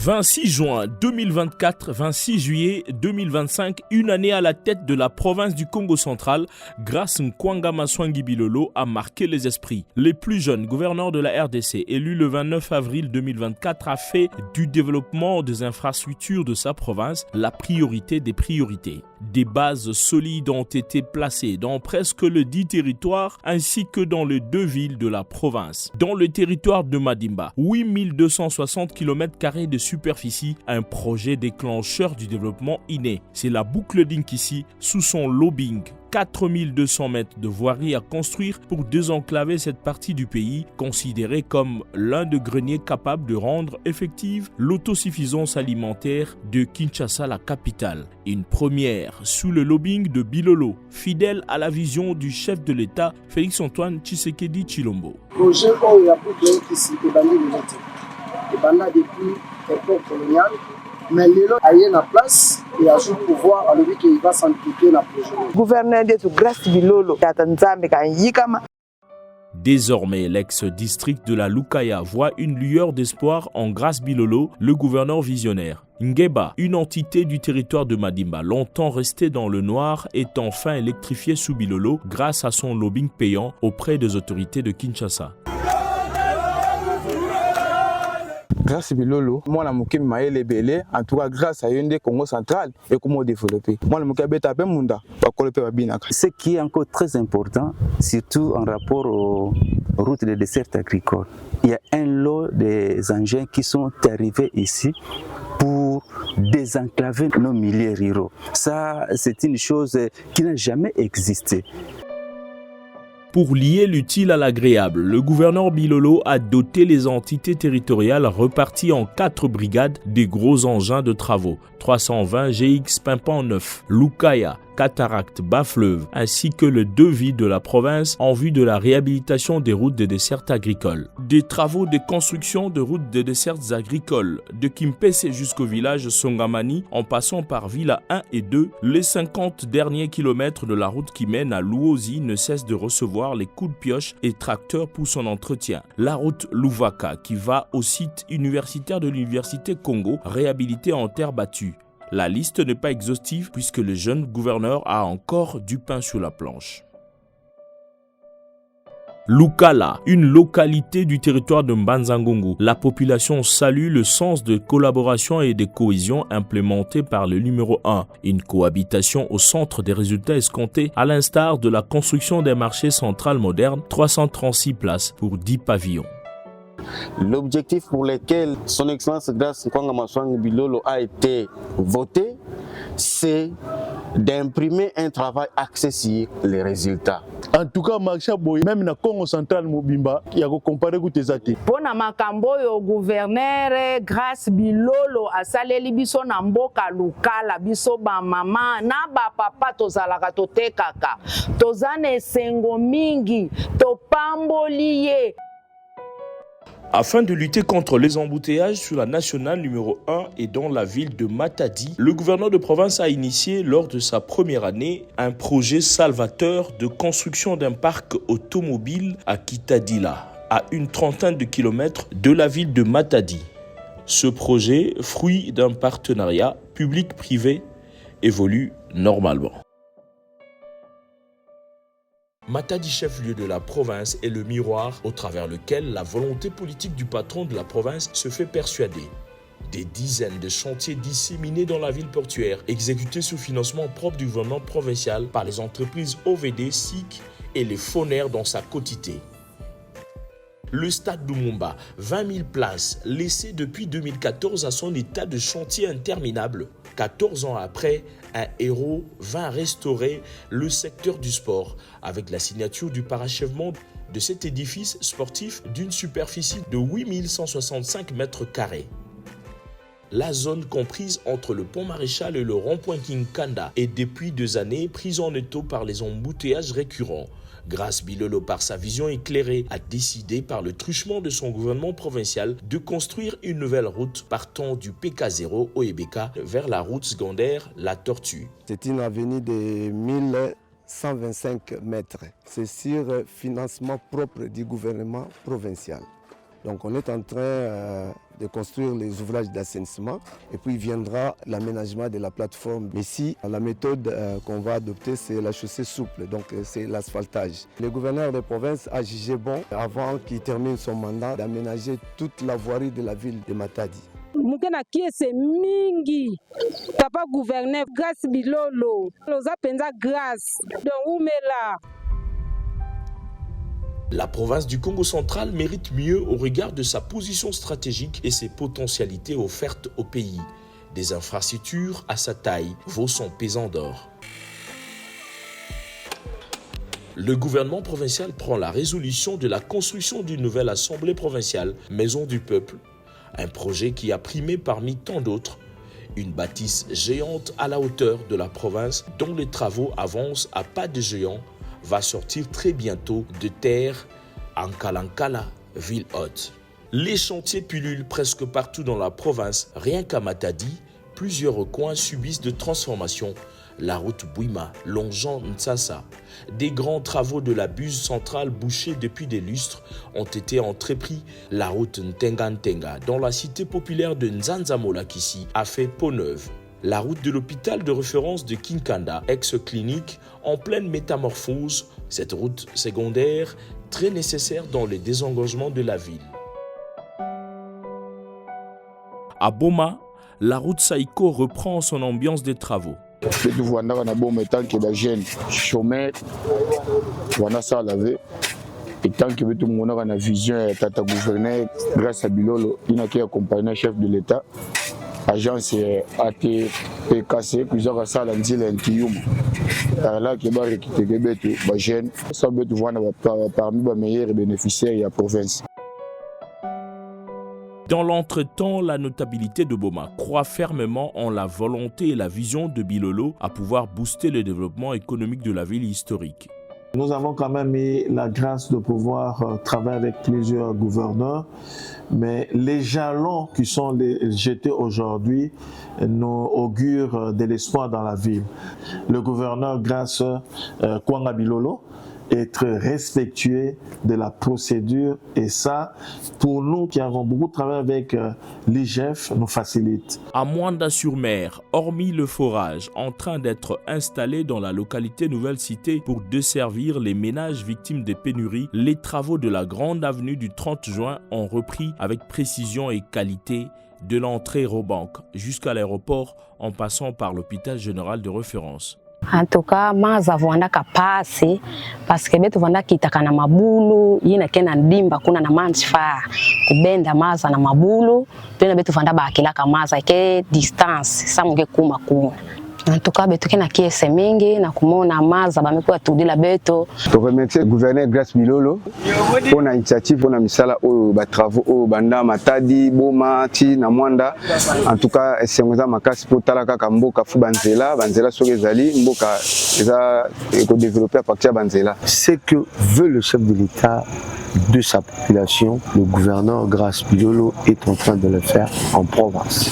26 juin 2024, 26 juillet 2025, une année à la tête de la province du Congo central, grâce Nkwanga Maswangi Bilolo a marqué les esprits. Le plus jeune gouverneur de la RDC, élu le 29 avril 2024, a fait du développement des infrastructures de sa province la priorité des priorités. Des bases solides ont été placées dans presque le 10 territoires ainsi que dans les 2 villes de la province. Dans le territoire de Madimba, 8260 km² de superficie, un projet déclencheur du développement inné. C'est la boucle d'Inkissi sous son lobbying. 4200 mètres de voirie à construire pour désenclaver cette partie du pays, considérée comme l'un des greniers capables de rendre effective l'autosuffisance alimentaire de Kinshasa, la capitale. Une première sous le lobbying de Bilolo, fidèle à la vision du chef de l'État, Félix-Antoine Tshisekedi Tshilombo. Projet où il y a beaucoup d'Inkissi et depuis l'époque coloniale. Mais Lelo a eu la place et a joué le pouvoir à lui qu'il va s'impliquer dans le projet. Gouverneur de Grâce Bilolo, Désormais, l'ex-district de la Lukaya voit une lueur d'espoir en Grâce Bilolo, le gouverneur visionnaire. Ngeba, une entité du territoire de Madimba, longtemps restée dans le noir, est enfin électrifiée sous Bilolo grâce à son lobbying payant auprès des autorités de Kinshasa. Grâce à Bilolo, moi la moké maé les belé, en tout cas grâce à une des Congo central et comment développer. Moi la moké beta pe munda, pas coloper babina. Ce qui est encore très important, surtout en rapport aux routes de dessert agricole. Il y a un lot des engins qui sont arrivés ici pour désenclaver nos milieux ruraux. Ça, c'est une chose qui n'a jamais existé. Pour lier l'utile à l'agréable, le gouverneur Bilolo a doté les entités territoriales reparties en 4 brigades des gros engins de travaux. 320 GX Pimpant 9, Lukaya, Cataracte, Bas-Fleuve, ainsi que les 2 villes de la province en vue de la réhabilitation des routes de dessertes agricoles. Des travaux de construction de routes de dessertes agricoles, de Kimpese jusqu'au village Songamani, en passant par Villa 1 et 2, les 50 derniers kilomètres de la route qui mène à Luozi ne cessent de recevoir les coups de pioche et tracteurs pour son entretien. La route Louvaka qui va au site universitaire de l'Université Congo, réhabilité en terre battue. La liste n'est pas exhaustive puisque le jeune gouverneur a encore du pain sur la planche. Lukala, une localité du territoire de Mbanza-Ngungu. La population salue le sens de collaboration et de cohésion implémenté par le numéro 1. Une cohabitation au centre des résultats escomptés, à l'instar de la construction d'un marché central moderne, 336 places pour 10 pavillons. L'objectif pour lequel son Excellence Grâce Nkwanga Maswangi Bilolo a été voté, c'est d'imprimer un travail axé sur les résultats. En tout cas, marché boy même na Congo central mobimba, il y a comparer ku tezati. Pona makambo yo gouverneur Grâce Bilolo asaleli biso na mboka Lukala biso ba mama na ba papa tozalaka totekaka. Tozana esengo mingi topamboli ye. Afin de lutter contre les embouteillages sur la nationale numéro 1 et dans la ville de Matadi, le gouverneur de province a initié lors de sa première année un projet salvateur de construction d'un parc automobile à Kitadila, à une trentaine de kilomètres de la ville de Matadi. Ce projet, fruit d'un partenariat public-privé, évolue normalement. Matadi, chef-lieu de la province, est le miroir au travers lequel la volonté politique du patron de la province se fait persuader. Des dizaines de chantiers disséminés dans la ville portuaire, exécutés sous financement propre du gouvernement provincial par les entreprises OVD, SIC et les Fonaires dans sa quotité. Le stade Lumumba, 20 000 places, laissé depuis 2014 à son état de chantier interminable. 14 ans après, un héros vint restaurer le secteur du sport avec la signature du parachèvement de cet édifice sportif d'une superficie de 8165 mètres carrés. La zone comprise entre le pont Maréchal et le rond-point Kinkanda est depuis 2 années prise en étau par les embouteillages récurrents. Grâce Bilolo, par sa vision éclairée, a décidé par le truchement de son gouvernement provincial de construire une nouvelle route partant du PK0 au Ebeka vers la route secondaire La Tortue. C'est une avenue de 1125 mètres. C'est sur financement propre du gouvernement provincial. Donc on est en train de construire les ouvrages d'assainissement et puis viendra l'aménagement de la plateforme. Ici, la méthode qu'on va adopter, c'est la chaussée souple, donc c'est l'asphaltage. Le gouverneur de province a jugé bon, avant qu'il termine son mandat, d'aménager toute la voirie de la ville de Matadi. Mukena kiese mingi papa gouverneur Grace Bilolo loza penza grâce donc umela. La province du Congo central mérite mieux au regard de sa position stratégique et ses potentialités offertes au pays. Des infrastructures à sa taille vaut son pesant d'or. Le gouvernement provincial prend la résolution de la construction d'une nouvelle assemblée provinciale, Maison du Peuple, un projet qui a primé parmi tant d'autres, une bâtisse géante à la hauteur de la province dont les travaux avancent à pas de géant, va sortir très bientôt de terre en Kalankala, ville haute. Les chantiers pullulent presque partout dans la province. Rien qu'à Matadi, plusieurs coins subissent de transformations. La route Bouima, longeant Ntsassa. Des grands travaux de la buse centrale bouchée depuis des lustres ont été entrepris. La route Ntenga dans la cité populaire de Nzanzamolakissi a fait peau neuve. La route de l'hôpital de référence de Kinkanda, ex-clinique, en pleine métamorphose. Cette route secondaire, très nécessaire dans le désengorgement de la ville. À Boma, la route Saïko reprend son ambiance des travaux. Betu vwanda na bon metal que la jeune chômeur wana ça laver et tant que betu mona na vision ya tata gouverneur grâce à Bilolo ina qui accompagné chef de l'état agence ATPKC plusieurs ça la nzile ntiyuma là qui ba récupérer betu ba jeune ça betu vwanda parmi les meilleurs bénéficiaires de la province. Dans l'entretemps, la notabilité de Boma croit fermement en la volonté et la vision de Bilolo à pouvoir booster le développement économique de la ville historique. Nous avons quand même eu la grâce de pouvoir travailler avec plusieurs gouverneurs, mais les jalons qui sont jetés aujourd'hui nous augurent de l'espoir dans la ville. Le gouverneur Grace Kwanga Bilolo être respectueux de la procédure et ça, pour nous qui avons beaucoup travaillé avec l'IGF, nous facilite. À Mwanda-sur-Mer, hormis le forage en train d'être installé dans la localité Nouvelle Cité pour desservir les ménages victimes des pénuries, les travaux de la grande avenue du 30 juin ont repris avec précision et qualité de l'entrée Robank jusqu'à l'aéroport en passant par l'hôpital général de référence. En tout cas, maza vwanda kapasi parce que betu vwanda kitaka na mabulu yina kena ndimba kuna na manchfa kubenda maza na mabulu tena betu vwanda bakilaka maza ke distance samunge kuma kuna. En tout cas, betu kena kiese mingi na kumona maza bamekuwa tudila beto. To remercier gouverneur Grace Bilolo pour la initiative pour la misala au travaux au banda Matadi Boma ti na Mwanda. En tout cas, c'est ngoza makasi pour talaka kamboka fu banzela soki ezali mboka eza ko développer à partir banzela. Ce que veut le chef de l'État de sa population, le gouverneur Grace Bilolo est en train de le faire en province.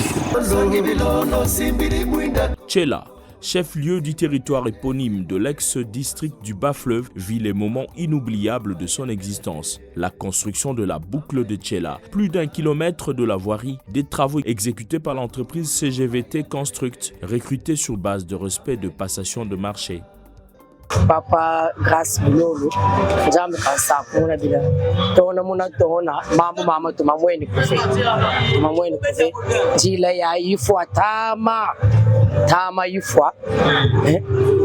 Tchela, chef-lieu du territoire éponyme de l'ex-district du Bas-Fleuve, vit les moments inoubliables de son existence. La construction de la boucle de Tchela, plus d'1 kilomètre de la voirie, des travaux exécutés par l'entreprise CGVT Construct, recrutée sur base de respect de passation de marché. Papa Grace Bilolo jambo kasapuna bila tona muna tona mama tumamweni kufe jila ya ifwa tama ifwa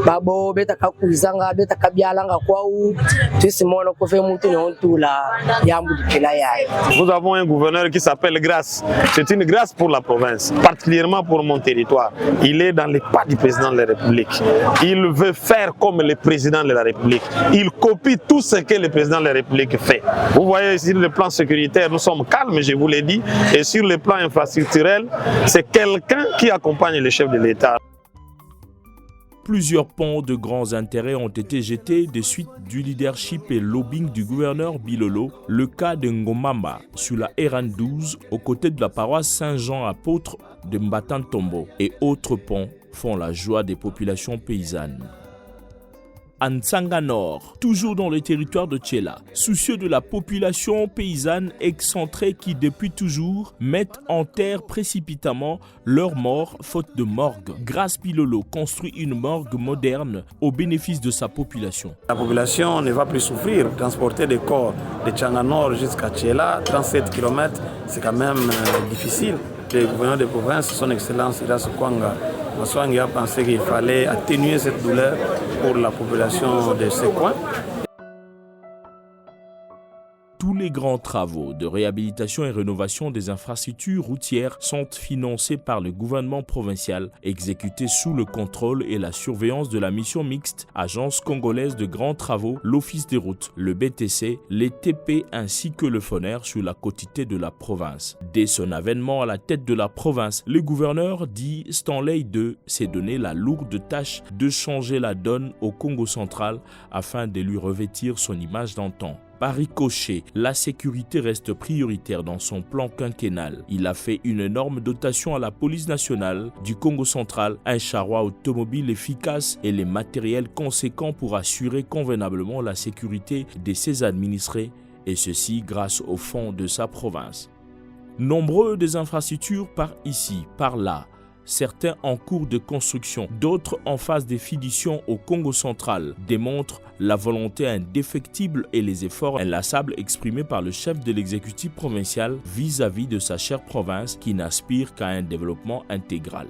babo beta kakuizanga beta kabyalanga kwau tusimona kufe mutu nyontula yambu dikela yayi. Nous avons un gouverneur qui s'appelle Grace. C'est une grâce pour la province, particulièrement pour mon territoire. Il est dans les pas du président de la République. Il veut faire comme le président de la République. Il copie tout ce que le président de la République fait. Vous voyez, sur le plan sécuritaire, nous sommes calmes, je vous l'ai dit. Et sur le plan infrastructurel, c'est quelqu'un qui accompagne le chef de l'État. Plusieurs ponts de grands intérêts ont été jetés des suites du leadership et lobbying du gouverneur Bilolo. Le cas de Ngomamba sur la RN12 aux côtés de la paroisse Saint-Jean apôtre de Mbatantombo et autres ponts font la joie des populations paysannes. à Ntsanga Nord, toujours dans le territoire de Tchela, soucieux de la population paysanne excentrée qui depuis toujours mettent en terre précipitamment leurs morts faute de morgue. Grace Bilolo construit une morgue moderne au bénéfice de sa population. La population ne va plus souffrir. Transporter des corps de Ntsanga Nord jusqu'à Tchela, 37 km, c'est quand même difficile. Le gouverneur de province, son excellence Iras Kwanga Maswangi, a pensé qu'il fallait atténuer cette douleur pour la population de ce coin. Tous les grands travaux de réhabilitation et rénovation des infrastructures routières sont financés par le gouvernement provincial, exécutés sous le contrôle et la surveillance de la mission mixte Agence congolaise de grands travaux, l'Office des routes, le BTC, les TP ainsi que le FONER sur la quotité de la province. Dès son avènement à la tête de la province, le gouverneur dit Stanley II s'est donné la lourde tâche de changer la donne au Congo central afin de lui revêtir son image d'antan. Par ricochet, la sécurité reste prioritaire dans son plan quinquennal. Il a fait une énorme dotation à la police nationale du Congo central, un charroi automobile efficace et les matériels conséquents pour assurer convenablement la sécurité de ses administrés, et ceci grâce au fonds de sa province. Nombreux des infrastructures par ici, par là, certains en cours de construction, d'autres en phase de finition au Congo central, démontrent la volonté indéfectible et les efforts inlassables exprimés par le chef de l'exécutif provincial vis-à-vis de sa chère province qui n'aspire qu'à un développement intégral.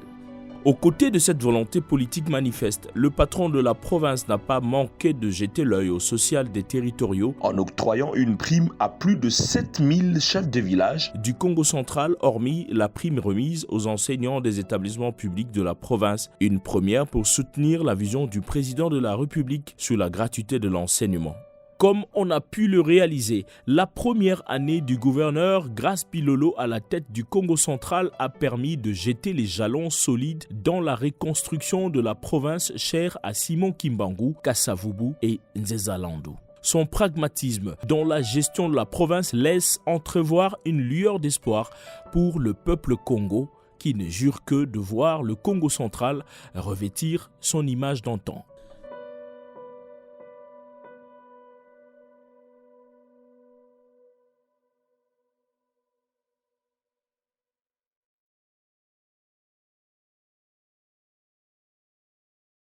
Aux côtés de cette volonté politique manifeste, le patron de la province n'a pas manqué de jeter l'œil au social des territoriaux en octroyant une prime à plus de 7000 chefs de village du Congo central, hormis la prime remise aux enseignants des établissements publics de la province, une première pour soutenir la vision du président de la République sur la gratuité de l'enseignement. Comme on a pu le réaliser, la première année du gouverneur Grace Bilolo à la tête du Congo central a permis de jeter les jalons solides dans la reconstruction de la province chère à Simon Kimbangu, Kassavubu et Nzezalando. Son pragmatisme dans la gestion de la province laisse entrevoir une lueur d'espoir pour le peuple Congo qui ne jure que de voir le Congo central revêtir son image d'antan.